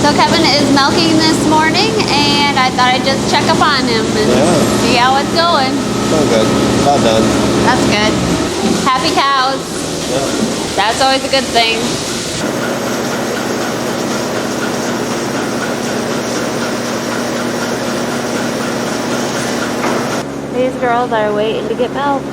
So Kevin is milking this morning, and I thought I'd just check up on him and see how it's going. So good. About done. That's good. Happy cows. Yeah. That's always a good thing. These girls are waiting to get milk.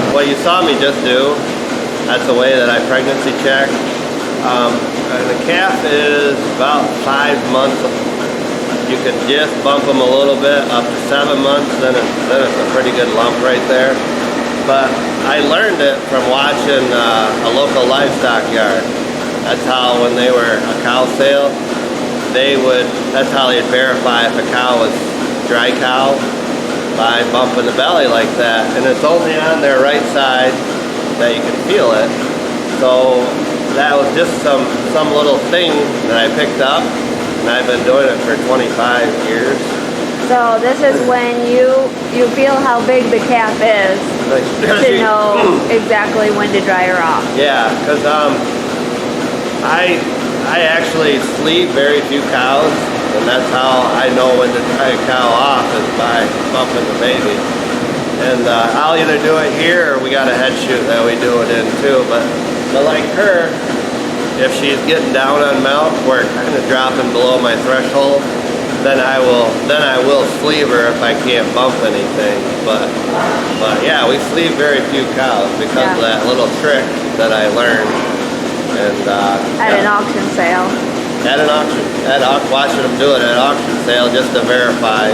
What you saw me just do, that's the way that I pregnancy check. And the calf is about 5 months. You can just bump them a little bit up to 7 months, then it's a pretty good lump right there. But I learned it from watching a local livestock yard. That's how, when they were a cow sale, that's how they'd verify if a cow was dry cow, by bumping the belly like that. And it's only on their right side that you can feel it. So that was just some little thing that I picked up, and I've been doing it for 25 years. So this is when you feel how big the calf is to know exactly when to dry her off. Yeah, because I actually sleeve very few cows, and that's how I know when to dry a cow off, is by bumping the baby. And I'll either do it here, or we got a head chute that we do it in too. But like her, if she's getting down on milk, where it's kind of dropping below my threshold, then I will sleeve her if I can't bump anything. But yeah, we sleeve very few cows because of that little trick that I learned. And at an auction sale. Watching them do it at auction sale just to verify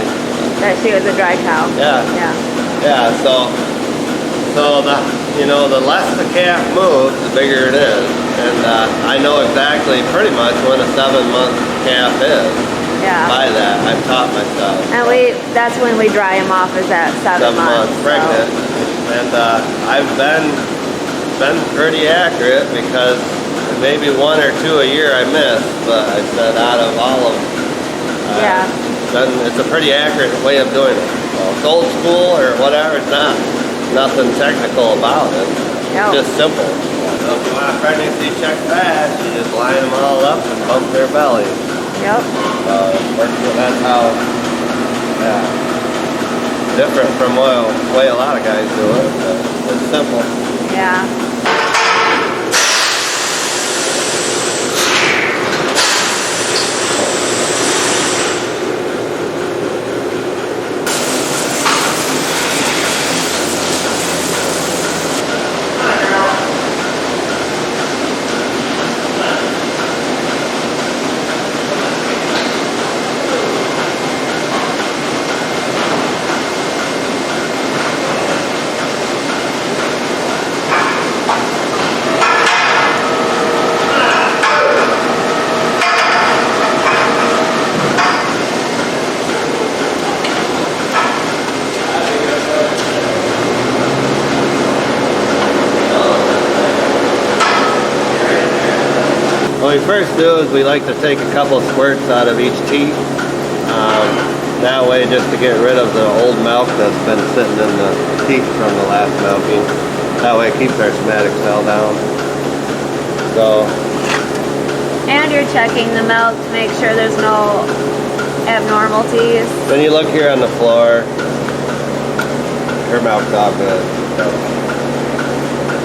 that she was a dry cow. Yeah. So the less the calf moves, the bigger it is. And I know exactly pretty much when a 7-month calf is. Yeah. By that, I've taught myself. And that's when we dry him off, is at 7 months. Pregnant. So. And I've been pretty accurate, because maybe 1 or 2 a year I miss, but I said out of all of them, it's a pretty accurate way of doing it. Well, it's old school or whatever, it's nothing technical about it. It's just simple. So if you want a pregnancy check fast, you just line them all up and bump their bellies. Yep. That's how, different from the way a lot of guys do it, but it's simple. Yeah. What we first do is we like to take a couple squirts out of each teat. That way, just to get rid of the old milk that's been sitting in the teat from the last milking. That way it keeps our somatic cell down. So And you're checking the milk to make sure there's no abnormalities. Then you look here on the floor. Her milk's all good.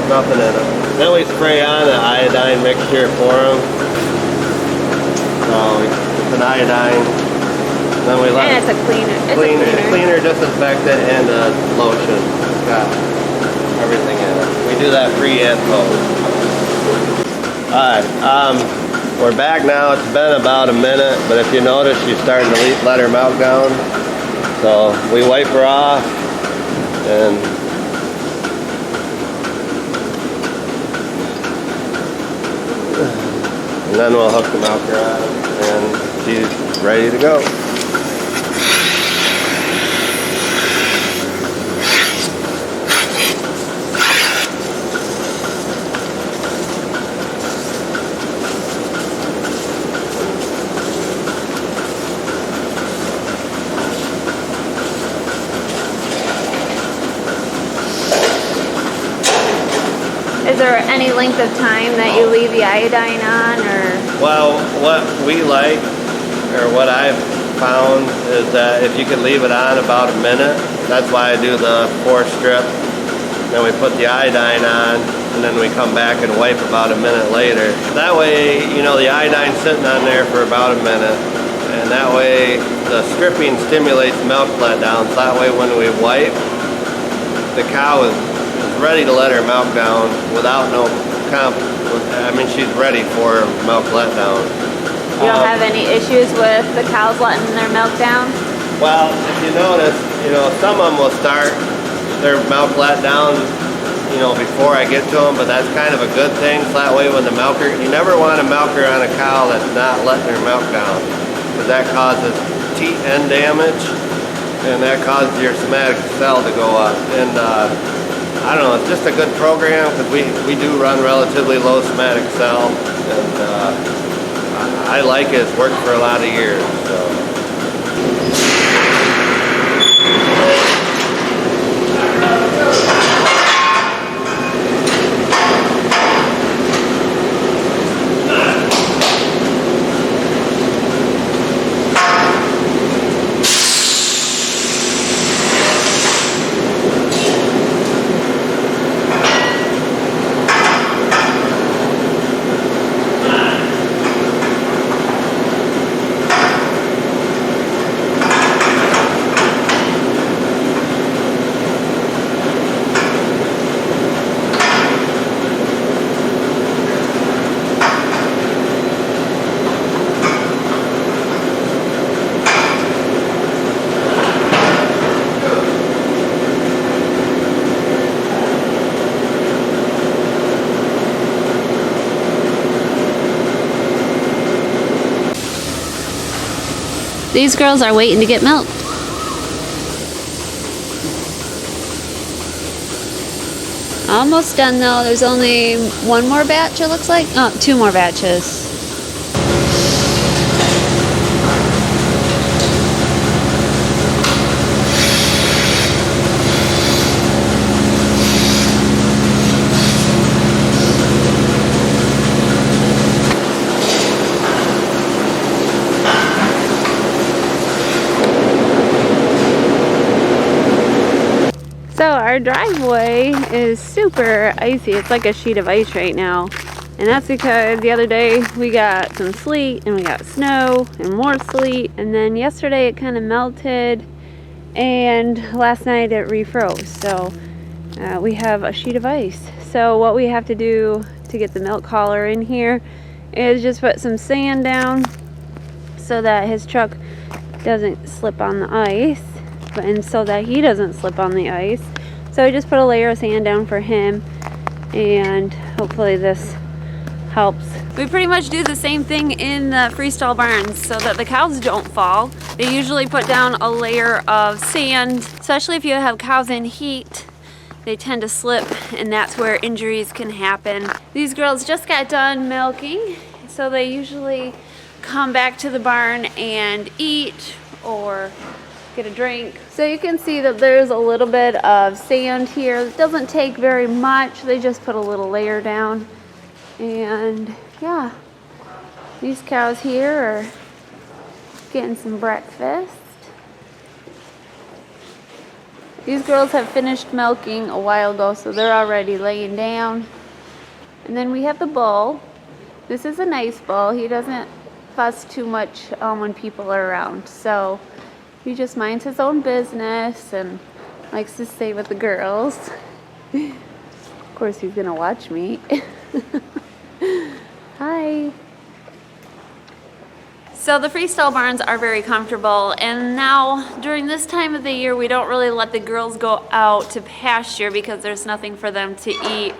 Nothing in it. Then we spray on the iodine mixture for them. So it's an iodine. Then we let And it's a cleaner. It's cleaner, disinfectant, and a lotion. It's got everything in it. We do that pre and post. Alright, we're back now. It's been about a minute, but if you notice, she's starting to let her milk down. So we wipe her off, and then we'll hook the milker on, and she's ready to go. Is there any length of time that you leave the iodine on, or? Well, what we like, or what I've found, is that if you can leave it on about a minute, that's why I do the 4 strip. Then we put the iodine on, and then we come back and wipe about a minute later. That way, you know, the iodine's sitting on there for about a minute, and that way the stripping stimulates milk letdown. So that way when we wipe, the cow is ready to let her milk down without no I mean, she's ready for milk letdown. You don't have any issues with the cows letting their milk down? Well, if you notice, you know, some of them will start their milk let down, you know, before I get to them, but that's kind of a good thing. So that way when the milker, you never want a milker on a cow that's not letting her milk down, because that causes teat end damage, and that causes your somatic cell to go up. And I don't know, it's just a good program, because we do run relatively low somatic cell, and I like it. It's worked for a lot of years. So. These girls are waiting to get milk. Almost done though. There's only one more batch, it looks like. Oh, 2 more batches. So our driveway is super icy. It's like a sheet of ice right now. And that's because the other day we got some sleet and we got snow and more sleet. And then yesterday it kind of melted and last night it refroze. So we have a sheet of ice. So what we have to do to get the milk hauler in here is just put some sand down so that his truck doesn't slip on the ice. And so that he doesn't slip on the ice. So I just put a layer of sand down for him, and hopefully this helps. We pretty much do the same thing in the freestall barns so that the cows don't fall. They usually put down a layer of sand, especially if you have cows in heat. They tend to slip, and that's where injuries can happen. These girls just got done milking, so they usually come back to the barn and eat or get a drink. So you can see that there's a little bit of sand here. It doesn't take very much. They just put a little layer down. And yeah, These cows here are getting some breakfast. These girls have finished milking a while ago, so they're already laying down. And then we have the bull. This is a nice bull. He doesn't fuss too much when people are around. So he just minds his own business and likes to stay with the girls. Of course, he's gonna watch me. Hi. So the freestyle barns are very comfortable, and now during this time of the year we don't really let the girls go out to pasture because there's nothing for them to eat.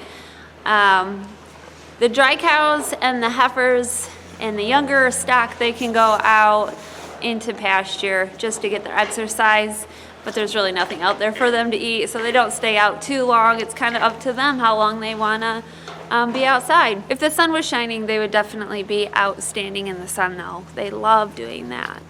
The dry cows and the heifers and the younger stock, they can go out into pasture just to get their exercise, but there's really nothing out there for them to eat, so they don't stay out too long. It's kind of up to them how long they want to be outside. If the sun was shining, they would definitely be out standing in the sun though. They love doing that.